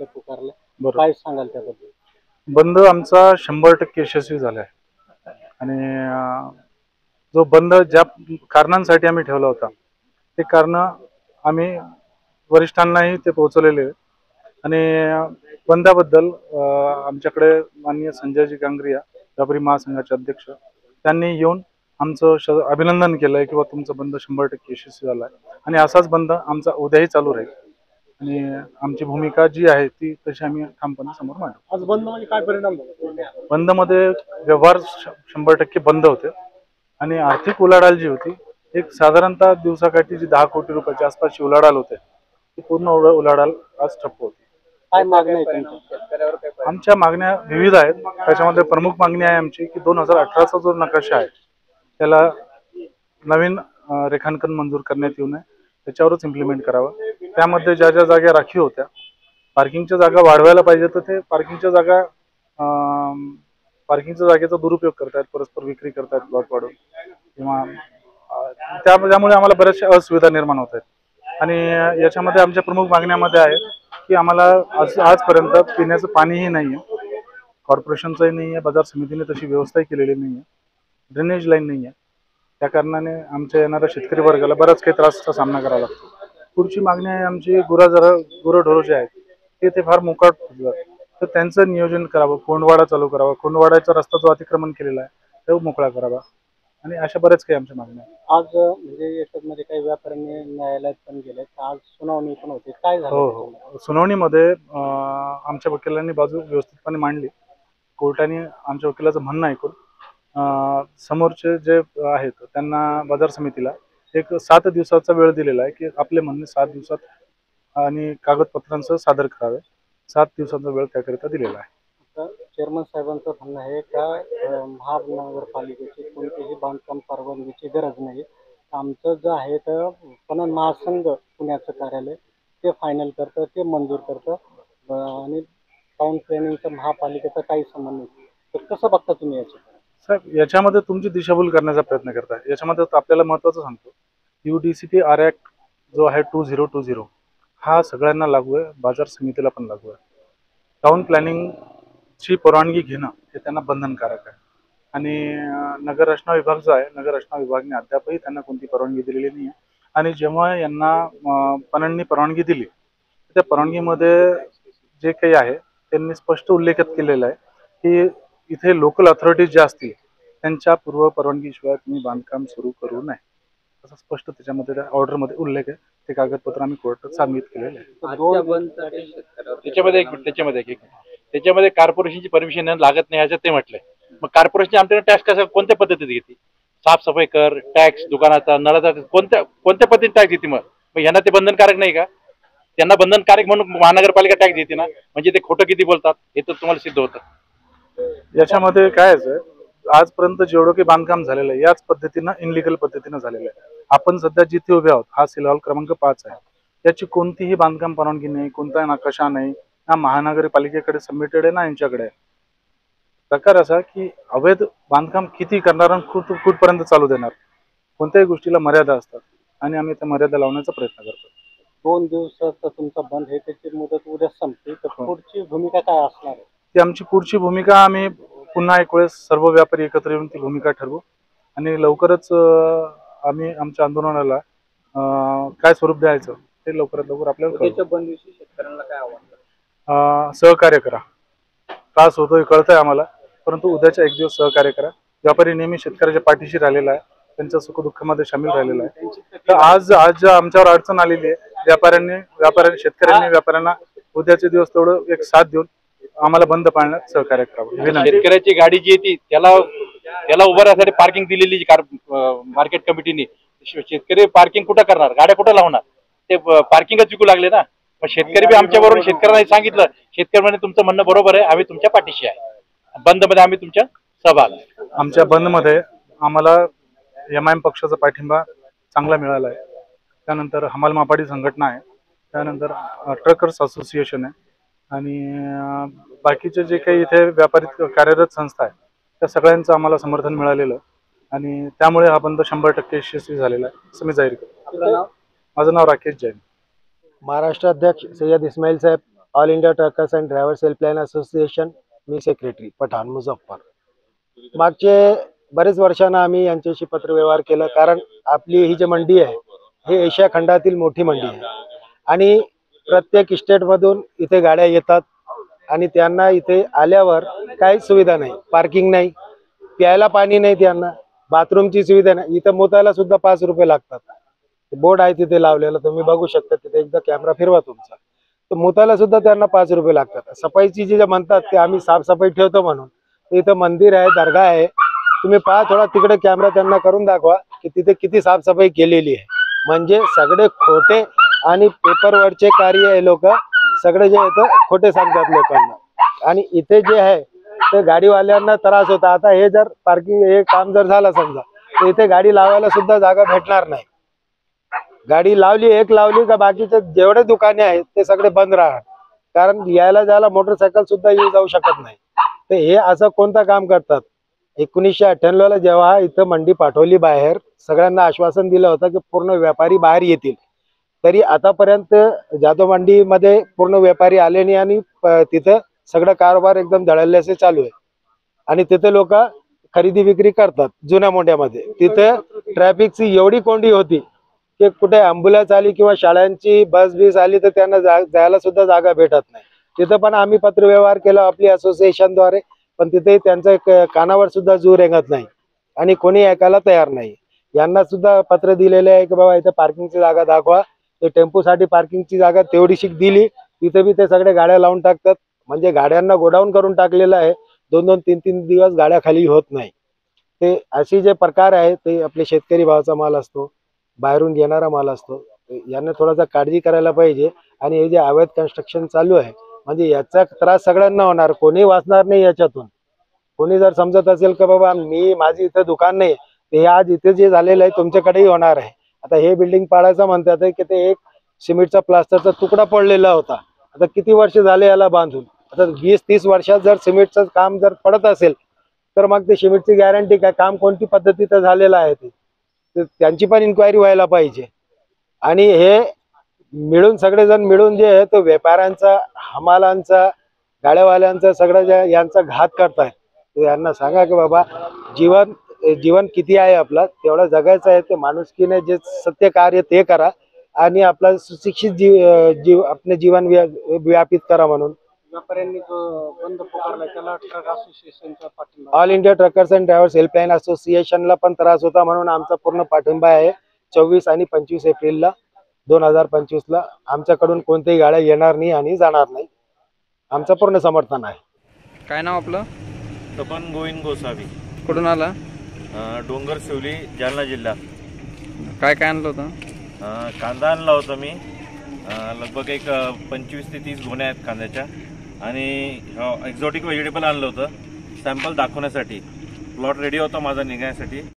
बंद पुकारला, बरोबर. काय सांगाल त्याबद्दल? बंद आमचा 100% यशस्वी झाला आहे आणि जो बंद ज्या कारणांसाठी आम्ही ठेवला होता ते कारण आम्ही वरिष्ठांनाही ते पोहोचवलेले आहे आणि बंदाबद्दल आमच्याकडे माननीय संजयजी गांगरिया व्यापारी महासंघाचे अध्यक्ष त्यांनी येऊन आमचं अभिनंदन केलंय किंवा तुमचा बंद 100% यशस्वी झाला आहे आणि असाच बंद आमचा उद्याही चालू राहील आणि आमची भूमिका जी आहे ती तशी आम्ही ठामपणे समोर मांडू। आज बंद म्हणजे काय परिणाम झाला? बंदमध्ये व्यवहार 100% बंद होते आणि आर्थिक उलाढाल जी होती एक साधारणतः दिवसाकाठी जी 10 कोटी रुपयाच्या आसपासची उलाढाल होते ती पूर्ण उलाढाल आज ठप्प होती। काय मागणी आहे तुमच्या? आमच्या मागण्या विविध आहेत, त्याच्यामध्ये प्रमुख मागणी आहे आमची की 2018चा जो नकाशा आहे त्याला नवीन रेखांकन मंजूर करण्यात येऊ नये, त्याच्यावरच इम्प्लिमेंट करावं। त्यामध्ये ज्या ज्या जागा राखीव होत्या पार्किंगच्या जागा वाढवायला पाहिजे तर ते पार्किंगच्या जागेचा दुरुपयोग करतायत, परस्पर विक्री करतायत प्लॉट वाढवून किंवा त्यामुळे आम्हाला बऱ्याचशा असुविधा निर्माण होत आहेत आणि याच्यामध्ये आमच्या प्रमुख मागण्यामध्ये आहे की आम्हाला आजपर्यंत पिण्याचं पाणीही नाही आहे, कॉर्पोरेशनचंही नाही आहे, बाजार समितीने तशी व्यवस्थाही केलेली नाही आहे, ड्रेनेज लाईन नाही आहे, त्या कारणाने आमच्या येणाऱ्या शेतकरी वर्गाला बराच काही त्रासचा सामना करावा लागतो। पुढची मागणी आहे आमची गुरंढोरं जे आहेत ते फार मोकाट होतात तर त्यांचं नियोजन करावं, कोंडवाडा चालू करावा, कोंडवाड्याचा रस्ता जो अतिक्रमण केलेला आहे तो मोकळा करावा आणि अशा बऱ्याच काही आमच्या मागण्या आहेत। आज म्हणजे याच्यामध्ये काही व्यापाऱ्यांनी न्यायालयात पण गेले, आज सुनावणी पण होती, काय झालं? हो, सुनावणीमध्ये आमच्या वकिलांनी बाजू व्यवस्थितपणे मांडली। कोर्टाने आमच्या वकिलाचं म्हणणं ऐकून समोरचे जे आहेत त्यांना बाजार समितीला एक 7 दिवसाचा वेळ दिलेला आहे की आपले म्हणणे 7 दिवसात आणि कागदपत्रांसह सादर करावे। 7 दिवसांचा वेळ त्याकरिता दिलेला आहे। चेअरमन साहेबांचं म्हणणं आहे का महानगरपालिकेची कोणतीही बांधकाम परवानगीची गरज नाही, आमचं जे आहे तर पणन महासंघ पुण्याचं कार्यालय ते फायनल करतं, ते मंजूर करतं आणि टाउन प्लॅनिंगचा महापालिकेचा काही संबंध नाही। तर कसं बघता तुम्ही याचं? साहेब याच्यामध्ये तुमची दिशाभूल करण्याचा प्रयत्न करताय। याच्यामध्ये आपल्याला महत्त्वाचं सांगतो, UDCP ॲक्ट जो आहे 2020 हा सगळ्यांना लागू आहे, बाजार समितीला पण लागू आहे। टाउन प्लॅनिंगची परवानगी घेणं हे त्यांना बंधनकारक आहे आणि नगर रचना विभाग जो आहे, नगर रचना विभागाने अद्यापही त्यांना कोणती परवानगी दिलेली नाही आहे आणि जेव्हा यांना पणननी परवानगी दिली त्या परवानगीमध्ये जे काही आहे त्यांनी स्पष्ट उल्लेख केलेला आहे की इथे लोकल अथॉरिटीज ज्या असतील त्यांच्या पूर्व परवानगीशिवाय तुम्ही बांधकाम सुरू करू नये, असं स्पष्ट त्याच्यामध्ये त्या ऑर्डरमध्ये उल्लेख आहे। ते कागदपत्र आम्ही कोर्टात सबमिट केलेले आहे। त्याच्यामध्ये कॉर्पोरेशनची परमिशन लागत नाही असं ते म्हटलंय। मग कॉर्पोरेशन आमच्याकडे टॅक्स कसा कोणत्या पद्धतीत घेते? साफसफाई कर, टॅक्स दुकानाचा, नळाचा कोणत्या पद्धतीने टॅक्स घेते? मग यांना ते बंधनकारक नाही का? त्यांना बंधनकारक म्हणून महानगरपालिका टॅक्स देते ना, म्हणजे ते खोटं किती बोलतात हे तर तुम्हाला सिद्ध होतं। याच्यामध्ये काय आहे, आजपर्यंत जेवढं काही बांधकाम झालेलं आहे याच पद्धतीनं इनलिगल पद्धतीनं झालेलं आहे। आपण सध्या जिथे उभे आहोत हा सिल हॉल क्रमांक 5 आहे, याची कोणतीही बांधकाम परवानगी नाही, कोणताही नकाशा नाही, ना महानगरपालिकेकडे सबमिटेड आहे ना यांच्याकडे। प्रकार असा की अवैध बांधकाम किती करणार आणि कुठपर्यंत चालू देणार, कोणत्याही गोष्टीला मर्यादा असतात आणि आम्ही त्या मर्यादा लावण्याचा प्रयत्न करतो। 2 दिवसाचा तुमचा बंद आहे, त्याची मुदत उद्या संपते, तर पुढची भूमिका काय असणार आहे? ती आमची पुढची भूमिका आम्ही पुन्हा एक वेळेस सर्व व्यापारी एकत्र येऊन ती भूमिका ठरवू आणि लवकरच आम्ही आमच्या आंदोलनाला काय स्वरूप द्यायचं ते लवकरात लवकर आपल्याला बंदविषयी शेतकऱ्यांना काय आव्हान? सहकार्य करा। त्रास होतोय कळतंय आम्हाला, परंतु उद्याच्या एक दिवस सहकार्य करा। व्यापारी नेहमी शेतकऱ्याच्या पाठीशी राहिलेला आहे, त्यांच्या सुखदुःखामध्ये सामील राहिलेला आहे। तर आज आमच्यावर अडचण आलेली आहे, शेतकऱ्यांना उद्याचे दिवस तेवढं एक साथ देऊन आम्हाला बंद पाळण्यात सहकार्य करावं। शेतकऱ्याची गाडी जी येते त्याला उभं राहण्यासाठी पार्किंग दिलेली मार्केट कमिटीने, शेतकरी पार्किंग कुठं करणार, गाड्या कुठं लावणार? ते पार्किंगच विकू लागले ना। मग शेतकरी बी आमच्या बरोबर, शेतकऱ्यांना सांगितलं, शेतकरी म्हणजे तुमचं म्हणणं बरोबर आहे, आम्ही तुमच्या पाठीशी आहे, बंद मध्ये आम्ही तुमच्या सहभाग आहे। आमच्या बंद मध्ये आम्हाला MIM पक्षाचा पाठिंबा चांगला मिळाला आहे, त्यानंतर हमाल मापाडी संघटना आहे, त्यानंतर ट्रकर्स असोसिएशन आहे आणि बाकीचे जे काही इथे व्यापारी कार्यरत संस्था आहे त्या सगळ्यांचं आम्हाला समर्थन मिळालेलं आणि त्यामुळे हा बंद 100% यशस्वी झालेला आहे असं मी जाहीर करतो। माझं नाव राकेश जैन। महाराष्ट्र अध्यक्ष सय्यद इस्माईल साहेब all India truckers and drivers helpline association, मी सेक्रेटरी पठाण मुझफ्फर. मागचे बरेच वर्षांना आम्ही यांच्याशी पत्रव्यवहार केला, कारण आपली ही जी मंडी आहे हे एशिया खंडातील मोठी मंडी आहे आणि प्रत्येक स्टेटमधून इथे गाड्या येतात आणि त्यांना इथे आल्यावर काहीच सुविधा नाही, पार्किंग नाही, प्यायला पाणी नाही, त्यांना बाथरूमची सुविधा नाही. इथं मोतायला सुद्धा 5 रुपये लागतात. बोर्ड आहे तिथे लावलेला, तुम्ही बघू शकता. तिथे एकदा कॅमेरा फिरवा तुमचा, तर मोतायला सुद्धा त्यांना 5 रुपये लागतात. सफाईची जी म्हणतात ते आम्ही साफसफाई ठेवतो म्हणून, इथं मंदिर आहे, दर्गा आहे, तुम्ही पहा थोडा तिकडे कॅमेरा त्यांना करून दाखवा की तिथे किती साफसफाई केलेली आहे. म्हणजे सगळे खोटे आणि पेपरवरचे कार्य आहे, लोक सगळे जे आहे खोटे सांगतात लोकांना. आणि इथे जे आहे ते गाडीवाल्यांना त्रास होता. आता हे जर पार्किंग हे काम जर झालं समजा, तर इथे गाडी लावायला सुद्धा जागा भेटणार नाही. गाडी लावली, एक लावली का बाकीचे जेवढे दुकाने आहेत ते सगळे बंद राहणार, कारण यायला जायला मोटरसायकल सुद्धा येऊ जाऊ शकत नाही. तर हे असं कोणतं काम करतात. 1998ला जेव्हा इथं मंडी पाठवली बाहेर, सगळ्यांना आश्वासन दिलं होतं की पूर्ण व्यापारी बाहेर येतील, तरी आतापर्यंत जाधव मंडीमध्ये पूर्ण व्यापारी आले नाही आणि तिथं सगळं कारभार एकदम धडल्याचे चालू आहे. आणि तिथे लोक खरेदी विक्री करतात जुन्या मोंढ्यामध्ये. तिथे ट्रॅफिकची एवढी कोंडी होती की कुठे ॲम्ब्युलन्स आली किंवा शाळांची बस बीस आली तर त्यांना जायला सुद्धा जागा भेटत नाही. तिथं पण आम्ही पत्रव्यवहार केला आपली असोसिएशनद्वारे, पण तिथे त्यांचं कानावर सुद्धा जोर रेंगत नाही आणि कोणी ऐकायला तयार नाही. यांना सुद्धा पत्र दिलेले आहे की बाबा इथे पार्किंगची जागा दाखवा. ते टेम्पोसाठी पार्किंगची जागा तेवढीशी दिली, तिथे बी ते सगळे गाड्या लावून टाकतात. म्हणजे गाड्यांना गोडाऊन करून टाकलेलं आहे. 2-2, 3-3 दिवस गाड्या खाली होत नाही. ते असे जे प्रकार आहे ते आपले शेतकरी भावाचा माल असतो, बाहेरून येणारा माल असतो. यांना थोडासा काळजी करायला पाहिजे. आणि हे जे अवैध कन्स्ट्रक्शन चालू आहे, म्हणजे याचा त्रास सगळ्यांना होणार, कोणी वाचणार नाही याच्यातून. कोणी जर समजत असेल की बाबा माझी इथं दुकान नाही, हे आज इथे जे झालेलं आहे तुमच्याकडेही होणार आहे. आता हे बिल्डिंग पाडायचं म्हणतात की ते एक सिमेंटचा प्लास्टरचा तुकडा पडलेला होता. आता किती वर्ष झाले याला बांधून. आता 20-30 वर्षात जर सिमेंटचं काम जर पडत असेल तर मग ते सिमेंटची गॅरंटी काय, काम कोणती पद्धतीचं झालेलं आहे ते त्यांची पण इन्क्वायरी व्हायला पाहिजे. आणि हे मिळून सगळेजण मिळून जे आहे तो व्यापाऱ्यांचा, हमालांचा, गाड्यावाल्यांचा सगळं जे यांचा घात करतायत. यांना सांगा की बाबा जीवन किती आहे आपला, तेवढा जगायचं आहे. ते माणुसकीने जे सत्य कार्य ते करा आणि आपला सुशिक्षित आपले जीवन व्यापित करा. म्हणून व्यापाऱ्यांनी जो बंद पुकारला त्याला ट्रक असोसिएशनचा पाठिंबा, all India truckers and drivers helpline असोसिएशनला पण त्रास होता, म्हणून आमचा पूर्ण पाठिंबा आहे. 24 आणि 25 एप्रिलला 2025ला आमच्याकडून कोणत्याही गाड्या येणार नाही आणि जाणार नाही. आमचं पूर्ण समर्थन आहे. काय नाव आपलं? तपन गोविंद गोसावी, कुठून आला? डोंगर शिवली, जालना जिल्हा. काय काय आणलं होतं? कांदा आणला होता मी. लगभग एक 25 ते 30 गोण्या आहेत कांद्याच्या. आणि एक्झॉटिक व्हेजिटेबल आणलं होतं सॅम्पल दाखवण्यासाठी. प्लॉट रेडी होता माझा निघण्यासाठी.